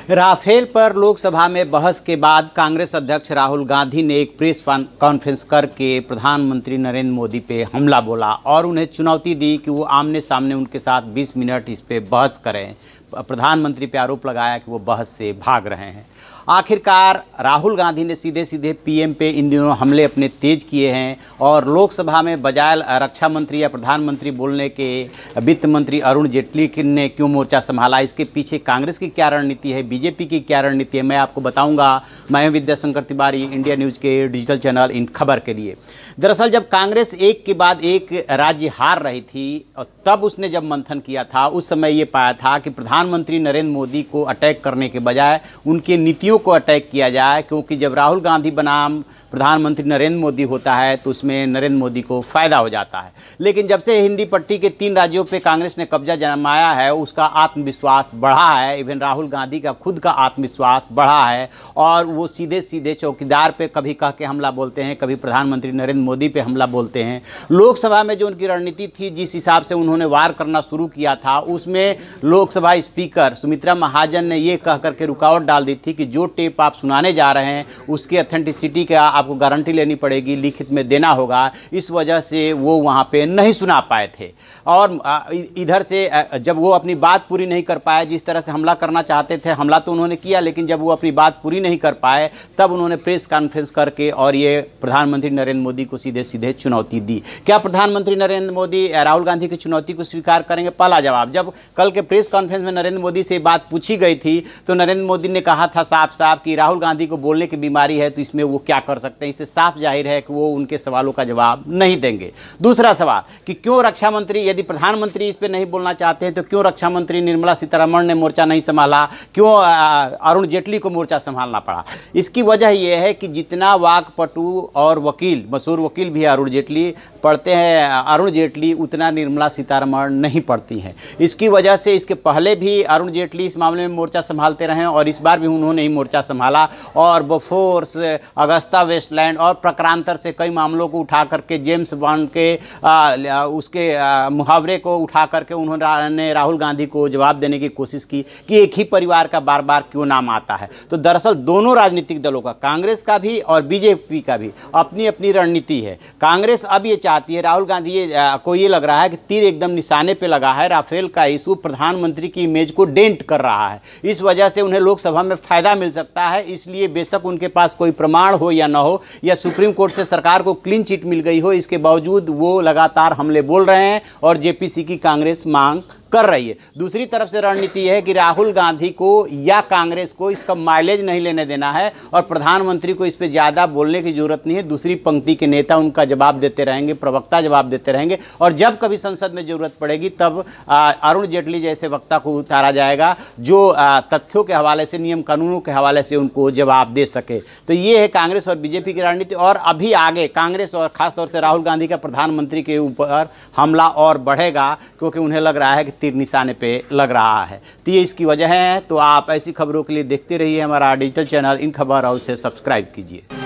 Rafale पर लोकसभा में बहस के बाद कांग्रेस अध्यक्ष राहुल गांधी ने एक प्रेस कॉन्फ्रेंस करके प्रधानमंत्री नरेंद्र मोदी पे हमला बोला और उन्हें चुनौती दी कि वो आमने सामने उनके साथ 20 मिनट इस पे बहस करें। प्रधानमंत्री पे आरोप लगाया कि वो बहस से भाग रहे हैं। आखिरकार राहुल गांधी ने सीधे सीधे पीएम पे इन दिनों हमले अपने तेज किए हैं और लोकसभा में बजाय रक्षा मंत्री या प्रधानमंत्री बोलने के वित्त मंत्री अरुण जेटली ने क्यों मोर्चा संभाला, इसके पीछे कांग्रेस की क्या रणनीति है, बीजेपी की क्या रणनीति है, मैं आपको बताऊंगा। मैं विद्याशंकर तिवारी, इंडिया न्यूज़ के डिजिटल चैनल इन खबर के लिए। दरअसल जब कांग्रेस एक के बाद एक राज्य हार रही थी और तब उसने जब मंथन किया था, उस समय ये पाया था कि प्रधानमंत्री नरेंद्र मोदी को अटैक करने के बजाय उनकी नीतियों को अटैक किया जाए, क्योंकि जब राहुल गांधी बनाम प्रधानमंत्री नरेंद्र मोदी होता है तो उसमें नरेंद्र मोदी को फ़ायदा हो जाता है। लेकिन जब से हिंदी पट्टी के 3 राज्यों पे कांग्रेस ने कब्जा जमाया है, उसका आत्मविश्वास बढ़ा है। इवन राहुल गांधी का खुद का आत्मविश्वास बढ़ा है और वो सीधे सीधे चौकीदार पे कभी कह के हमला बोलते हैं, कभी प्रधानमंत्री नरेंद्र मोदी पे हमला बोलते हैं। लोकसभा में जो उनकी रणनीति थी, जिस हिसाब से उन्होंने वार करना शुरू किया था, उसमें लोकसभा स्पीकर सुमित्रा महाजन ने ये कह करके रुकावट डाल दी थी कि जो टेप आप सुनाने जा रहे हैं उसकी अथेंटिसिटी का आपको गारंटी लेनी पड़ेगी, लिखित में देना होगा। इस वजह से वो वहाँ पे नहीं सुना पाए थे और इधर से जब वो अपनी बात पूरी नहीं कर पाए, जिस तरह से हमला करना चाहते थे, हमला तो उन्होंने किया, लेकिन जब वो अपनी बात पूरी नहीं कर पाए तब उन्होंने प्रेस कॉन्फ्रेंस करके और ये प्रधानमंत्री नरेंद्र मोदी को सीधे सीधे चुनौती दी। क्या प्रधानमंत्री नरेंद्र मोदी राहुल गांधी की चुनौती को स्वीकार करेंगे? पहला जवाब, जब कल के प्रेस कॉन्फ्रेंस में नरेंद्र मोदी से बात पूछी गई थी तो नरेंद्र मोदी ने कहा था साफ साफ कि राहुल गांधी को बोलने की बीमारी है तो इसमें वो क्या कर सकते हैं। इससे साफ जाहिर है कि वो उनके सवालों का जवाब नहीं देंगे। दूसरा सवाल कि क्यों रक्षा मंत्री, यदि प्रधानमंत्री इस पर नहीं बोलना चाहते हैं तो क्यों रक्षा मंत्री निर्मला सीतारमण ने मोर्चा नहीं संभाला, क्यों अरुण जेटली को मोर्चा संभालना पड़ा? इसकी वजह यह है कि जितना वाकपटु और वकील, मशहूर वकील भी है अरुण जेटली, पढ़ते हैं अरुण जेटली, उतना निर्मला सीतारमण नहीं पढ़ती हैं। इसकी वजह से इसके पहले भी अरुण जेटली इस मामले में मोर्चा संभालते रहे और इस बार भी उन्होंने ही मोर्चा संभाला और बोफोर्स, अगस्ता वेस्टलैंड और प्रकारांतर से कई मामलों को उठा करके, जेम्स बॉन्ड के उसके मुहावरे को उठा करके उन्होंने राहुल गांधी को जवाब देने की कोशिश की कि एक ही परिवार का बार बार क्यों नाम आता है। तो दरअसल दोनों राजनीतिक दलों का, कांग्रेस का भी और बीजेपी का भी अपनी अपनी रणनीति है। कांग्रेस अब ये चाहती है, राहुल गांधी को ये लग रहा है कि तीर एकदम निशाने पे लगा है। राफेल का इशू प्रधानमंत्री की इमेज को डेंट कर रहा है, इस वजह से उन्हें लोकसभा में फ़ायदा मिल सकता है। इसलिए बेशक उनके पास कोई प्रमाण हो या न हो, या सुप्रीम कोर्ट से सरकार को क्लीन चिट मिल गई हो, इसके बावजूद वो लगातार हमले बोल रहे हैं और जेपीसी की कांग्रेस मांग कर रही है। दूसरी तरफ से रणनीति है कि राहुल गांधी को या कांग्रेस को इसका माइलेज नहीं लेने देना है और प्रधानमंत्री को इस पर ज़्यादा बोलने की जरूरत नहीं है। दूसरी पंक्ति के नेता उनका जवाब देते रहेंगे, प्रवक्ता जवाब देते रहेंगे और जब कभी संसद में जरूरत पड़ेगी तब अरुण जेटली जैसे वक्ता को उतारा जाएगा जो तथ्यों के हवाले से, नियम कानूनों के हवाले से उनको जवाब दे सके। तो ये है कांग्रेस और बीजेपी की रणनीति। और अभी आगे कांग्रेस और खासतौर से राहुल गांधी का प्रधानमंत्री के ऊपर हमला और बढ़ेगा, क्योंकि उन्हें लग रहा है कि तीर निशाने पे लग रहा है। तो ये इसकी वजह है। तो आप ऐसी खबरों के लिए देखते रहिए हमारा डिजिटल चैनल इन खबर और उसे सब्सक्राइब कीजिए।